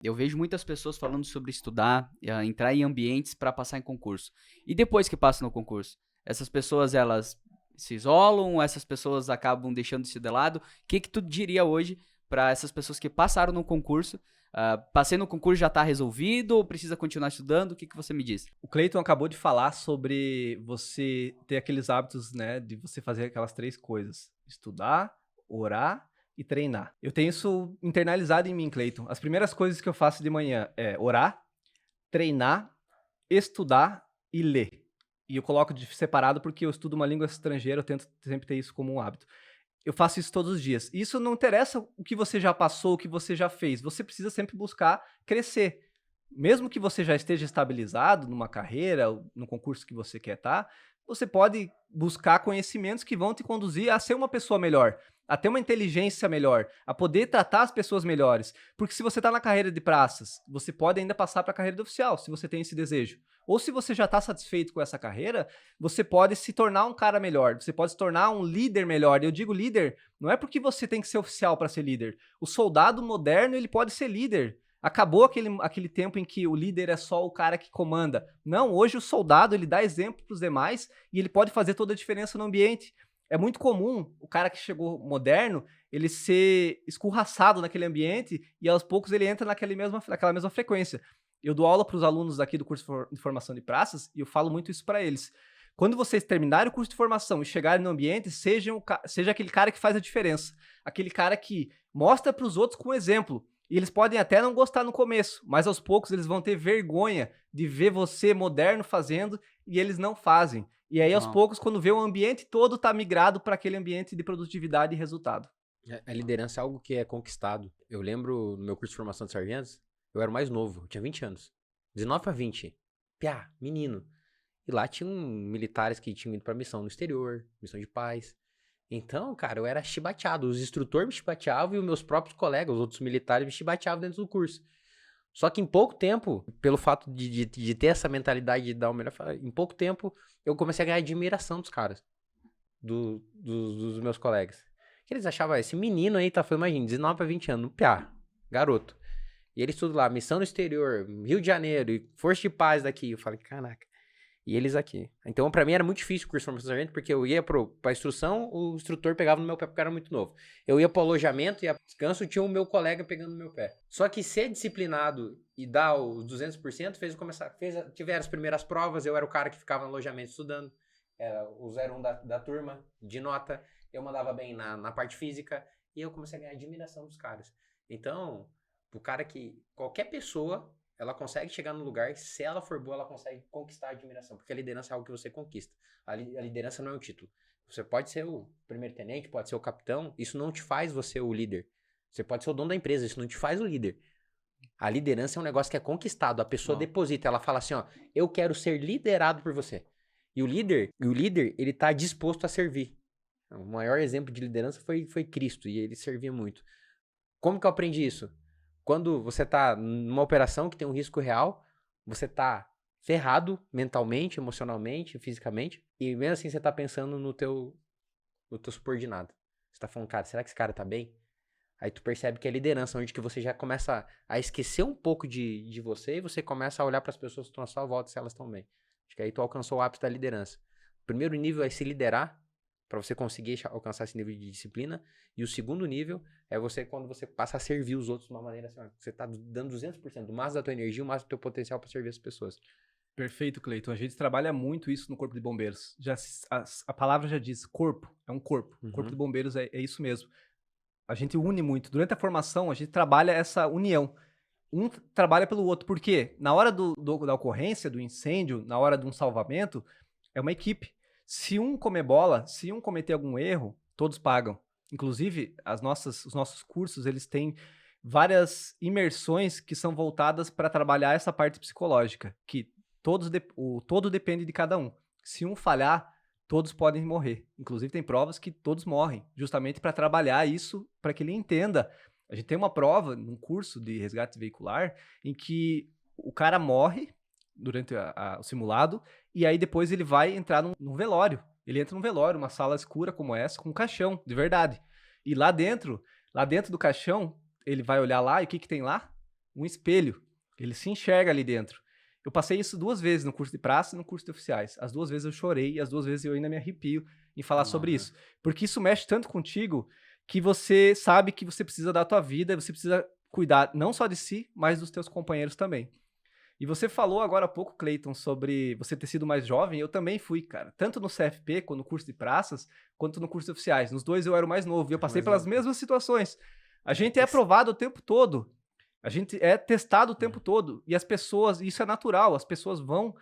Eu vejo muitas pessoas falando sobre estudar, entrar em ambientes para passar em concurso. E depois que passam no concurso, essas pessoas elas se isolam, essas pessoas acabam deixando isso de lado. O que tu diria hoje para essas pessoas que passaram no concurso? Passei no concurso, já está resolvido ou precisa continuar estudando? O que você me diz? O Cleiton acabou de falar sobre você ter aqueles hábitos, né, de você fazer aquelas 3 coisas: estudar, orar e treinar. Eu tenho isso internalizado em mim, Cleiton. As primeiras coisas que eu faço de manhã é orar, treinar, estudar e ler. E eu coloco de separado porque eu estudo uma língua estrangeira, eu tento sempre ter isso como um hábito. Eu faço isso todos os dias. Isso não interessa o que você já passou, o que você já fez. Você precisa sempre buscar crescer. Mesmo que você já esteja estabilizado numa carreira, no concurso que você quer estar, você pode buscar conhecimentos que vão te conduzir a ser uma pessoa melhor, a ter uma inteligência melhor, a poder tratar as pessoas melhores. Porque se você está na carreira de praças, você pode ainda passar para a carreira de oficial, se você tem esse desejo. Ou se você já está satisfeito com essa carreira, você pode se tornar um cara melhor, você pode se tornar um líder melhor. E eu digo líder, não é porque você tem que ser oficial para ser líder. O soldado moderno, ele pode ser líder. Acabou aquele tempo em que o líder é só o cara que comanda. Não, hoje o soldado, ele dá exemplo para os demais e ele pode fazer toda a diferença no ambiente. É muito comum o cara que chegou moderno, ele ser escorraçado naquele ambiente e aos poucos ele entra naquela mesma frequência. Eu dou aula para os alunos aqui do curso de formação de praças e eu falo muito isso para eles. Quando vocês terminarem o curso de formação e chegarem no ambiente, seja aquele cara que faz a diferença. Aquele cara que mostra para os outros com exemplo. E eles podem até não gostar no começo, mas aos poucos eles vão ter vergonha de ver você moderno fazendo e eles não fazem. E aí, aos Uau. poucos, quando vê o ambiente todo tá migrado para aquele ambiente de produtividade e resultado. A liderança é algo que é conquistado. Eu lembro no meu curso de formação de sargentos, eu era o mais novo, eu tinha 20 anos. 19 para 20. Piá, menino. E lá tinham militares que tinham ido pra missão no exterior, missão de paz. Então, cara, eu era chibateado. Os instrutores me chibateavam e os meus próprios colegas, os outros militares, me chibateavam dentro do curso. Só que em pouco tempo, pelo fato de ter essa mentalidade de dar o melhor, em pouco tempo eu comecei a ganhar admiração dos caras, dos meus colegas. Que eles achavam, esse menino aí tá falando, imagina, 19 para 20 anos, piá, garoto. E eles tudo lá, missão no exterior, Rio de Janeiro, e Força de Paz daqui. Eu falei, caraca. E eles aqui. Então, pra mim, era muito difícil o curso de formação de sargento, porque eu ia pra instrução, o instrutor pegava no meu pé porque eu era muito novo. Eu ia pro alojamento, ia pro descanso, tinha o meu colega pegando no meu pé. Só que ser disciplinado e dar os 200% fez eu começar... Tiveram as primeiras provas, eu era o cara que ficava no alojamento estudando. Era o 01 da turma, de nota. Eu mandava bem na parte física. E eu comecei a ganhar admiração dos caras. Então, o cara que... Qualquer pessoa... Ela consegue chegar no lugar, se ela for boa, ela consegue conquistar a admiração, porque a liderança é algo que você conquista. A liderança não é um título. Você pode ser o primeiro-tenente, pode ser o capitão, isso não te faz você o líder. Você pode ser o dono da empresa, isso não te faz o líder. A liderança é um negócio que é conquistado, a pessoa deposita, ela fala assim, ó, eu quero ser liderado por você. E o líder, ele tá disposto a servir. O maior exemplo de liderança foi Cristo, e ele servia muito. Como que eu aprendi isso? Quando você tá numa operação que tem um risco real, você tá ferrado mentalmente, emocionalmente, fisicamente, e mesmo assim você tá pensando no teu subordinado. Você tá falando, cara, será que esse cara tá bem? Aí tu percebe que é liderança, onde que você já começa a esquecer um pouco de você e você começa a olhar para as pessoas que estão à sua volta se elas estão bem. Acho que aí tu alcançou o ápice da liderança. O primeiro nível é se liderar, para você conseguir alcançar esse nível de disciplina. E o segundo nível é quando você passa a servir os outros de uma maneira assim, ó, você tá dando 200%, o máximo da tua energia, o máximo do teu potencial para servir as pessoas. Perfeito, Cleiton. A gente trabalha muito isso no Corpo de Bombeiros. A palavra já diz, corpo, é um corpo. O Corpo de Bombeiros é isso mesmo. A gente une muito. Durante a formação, a gente trabalha essa união. Um trabalha pelo outro. Por quê? Na hora da ocorrência, do incêndio, na hora de um salvamento, é uma equipe. Se um comer bola, se um cometer algum erro, todos pagam. Inclusive, os nossos cursos, eles têm várias imersões que são voltadas para trabalhar essa parte psicológica, que o todo depende de cada um. Se um falhar, todos podem morrer. Inclusive, tem provas que todos morrem, justamente para trabalhar isso, para que ele entenda. A gente tem uma prova, num curso de resgate veicular, em que o cara morre durante o simulado, e aí depois ele vai entrar num velório. Ele entra num velório, uma sala escura como essa, com um caixão, de verdade. E lá dentro do caixão, ele vai olhar lá, e o que tem lá? um espelho. Ele se enxerga ali dentro. Eu passei isso 2 vezes no curso de praça e no curso de oficiais. As 2 vezes eu chorei e as 2 vezes eu ainda me arrepio em falar sobre isso. Porque isso mexe tanto contigo que você sabe que você precisa da tua vida, você precisa cuidar não só de si, mas dos teus companheiros também. E você falou agora há pouco, Cleiton, sobre você ter sido mais jovem. Eu também fui, cara. Tanto no CFP, quanto no curso de praças, quanto no curso de oficiais. Nos 2 eu era o mais novo e eu passei pelas mesmas situações. A gente é aprovado o tempo todo. A gente é testado o tempo todo. E as pessoas, isso é natural, as pessoas vão...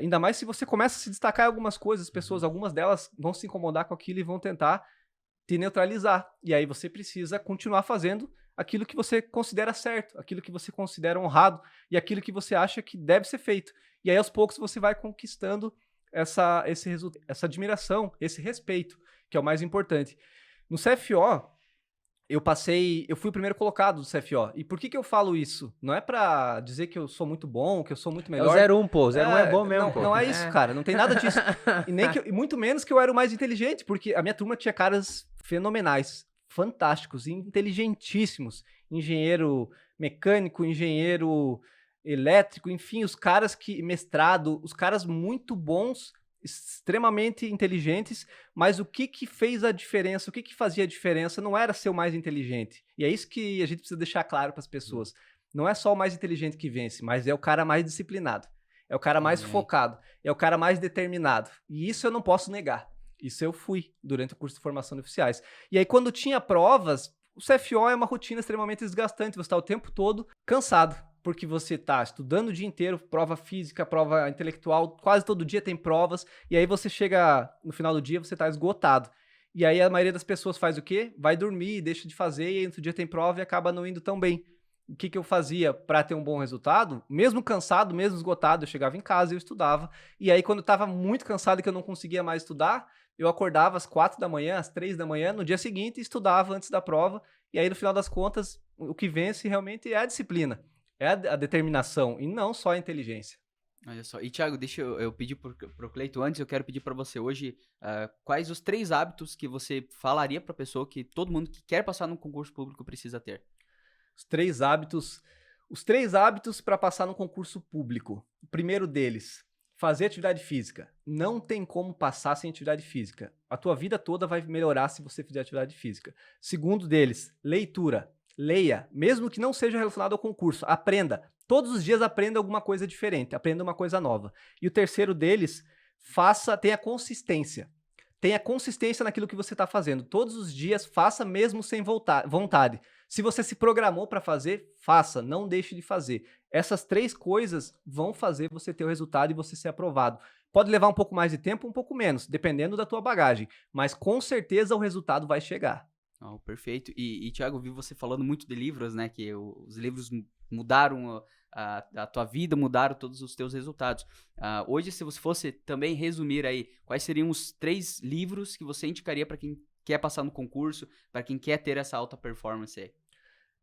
ainda mais se você começa a se destacar em algumas coisas, as pessoas, algumas delas vão se incomodar com aquilo e vão tentar te neutralizar. E aí você precisa continuar fazendo aquilo que você considera certo, aquilo que você considera honrado e aquilo que você acha que deve ser feito. E aí, aos poucos, você vai conquistando essa admiração, esse respeito, que é o mais importante. No CFO, eu fui o primeiro colocado do CFO. E por que eu falo isso? Não é pra dizer que eu sou muito bom, que eu sou muito melhor. É o 01, pô. O 01 é bom mesmo, pô. Não é isso, cara. Não tem nada disso. E muito menos que eu era o mais inteligente, porque a minha turma tinha caras fenomenais, fantásticos, inteligentíssimos. Engenheiro mecânico, engenheiro elétrico, enfim, os caras mestrado, os caras muito bons, extremamente inteligentes, mas o que fez a diferença, o que fazia a diferença não era ser o mais inteligente. E é isso que a gente precisa deixar claro para as pessoas. Não é só o mais inteligente que vence, mas é o cara mais disciplinado, é o cara mais focado, é o cara mais determinado. E isso eu não posso negar. Isso eu fui durante o curso de formação de oficiais. E aí, quando tinha provas, o CFO é uma rotina extremamente desgastante. Você está o tempo todo cansado, porque você está estudando o dia inteiro, prova física, prova intelectual, quase todo dia tem provas, e aí você chega no final do dia, você está esgotado. E aí a maioria das pessoas faz o quê? Vai dormir, deixa de fazer, e aí outro dia tem prova e acaba não indo tão bem. O que eu fazia para ter um bom resultado? Mesmo cansado, mesmo esgotado, eu chegava em casa e eu estudava. E aí, quando eu estava muito cansado e que eu não conseguia mais estudar, eu acordava às 4 da manhã, às 3 da manhã, no dia seguinte, e estudava antes da prova. E aí, no final das contas, o que vence realmente é a disciplina, é a determinação, e não só a inteligência. Olha só. E, Thiago, deixa eu pedir pro Cleiton antes, eu quero pedir para você hoje quais os 3 hábitos que você falaria para a pessoa que todo mundo que quer passar num concurso público precisa ter? Os 3 hábitos para passar no concurso público. O primeiro deles, fazer atividade física. Não tem como passar sem atividade física. A tua vida toda vai melhorar se você fizer atividade física. Segundo deles, leitura. Leia, mesmo que não seja relacionado ao concurso. Aprenda. Todos os dias aprenda alguma coisa diferente, aprenda uma coisa nova. E o terceiro deles, tenha consistência. Tenha consistência naquilo que você está fazendo. Todos os dias, faça mesmo sem vontade. Se você se programou para fazer, faça, não deixe de fazer. Essas 3 coisas vão fazer você ter o resultado e você ser aprovado. Pode levar um pouco mais de tempo, um pouco menos, dependendo da tua bagagem, mas com certeza o resultado vai chegar. Oh, perfeito. E Thiago, vi você falando muito de livros, né? Que os livros mudaram a tua vida, mudaram todos os teus resultados. Hoje, se você fosse também resumir aí, quais seriam os 3 livros que você indicaria para quem quer passar no concurso, para quem quer ter essa alta performance aí?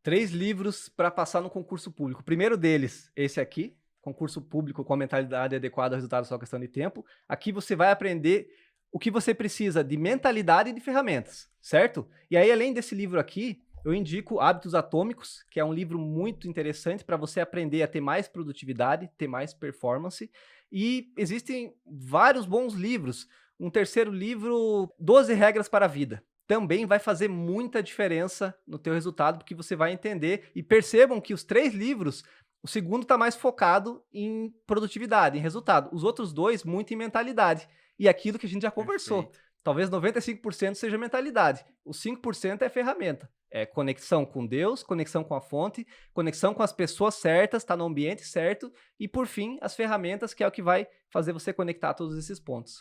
3 livros para passar no concurso público. O primeiro deles, esse aqui, Concurso Público com a Mentalidade Adequada ao Resultado Só Questão de Tempo. Aqui você vai aprender o que você precisa de mentalidade e de ferramentas, certo? E aí, além desse livro aqui, eu indico Hábitos Atômicos, que é um livro muito interessante para você aprender a ter mais produtividade, ter mais performance. E existem vários bons livros. Um terceiro livro, 12 Regras para a Vida. Também vai fazer muita diferença no teu resultado, porque você vai entender. E percebam que os 3 livros, o segundo está mais focado em produtividade, em resultado. Os outros 2, muito em mentalidade. E aquilo que a gente já conversou. Perfeito. Talvez 95% seja mentalidade. Os 5% é ferramenta. É conexão com Deus, conexão com a fonte, conexão com as pessoas certas, tá no ambiente certo. E, por fim, as ferramentas, que é o que vai fazer você conectar todos esses pontos.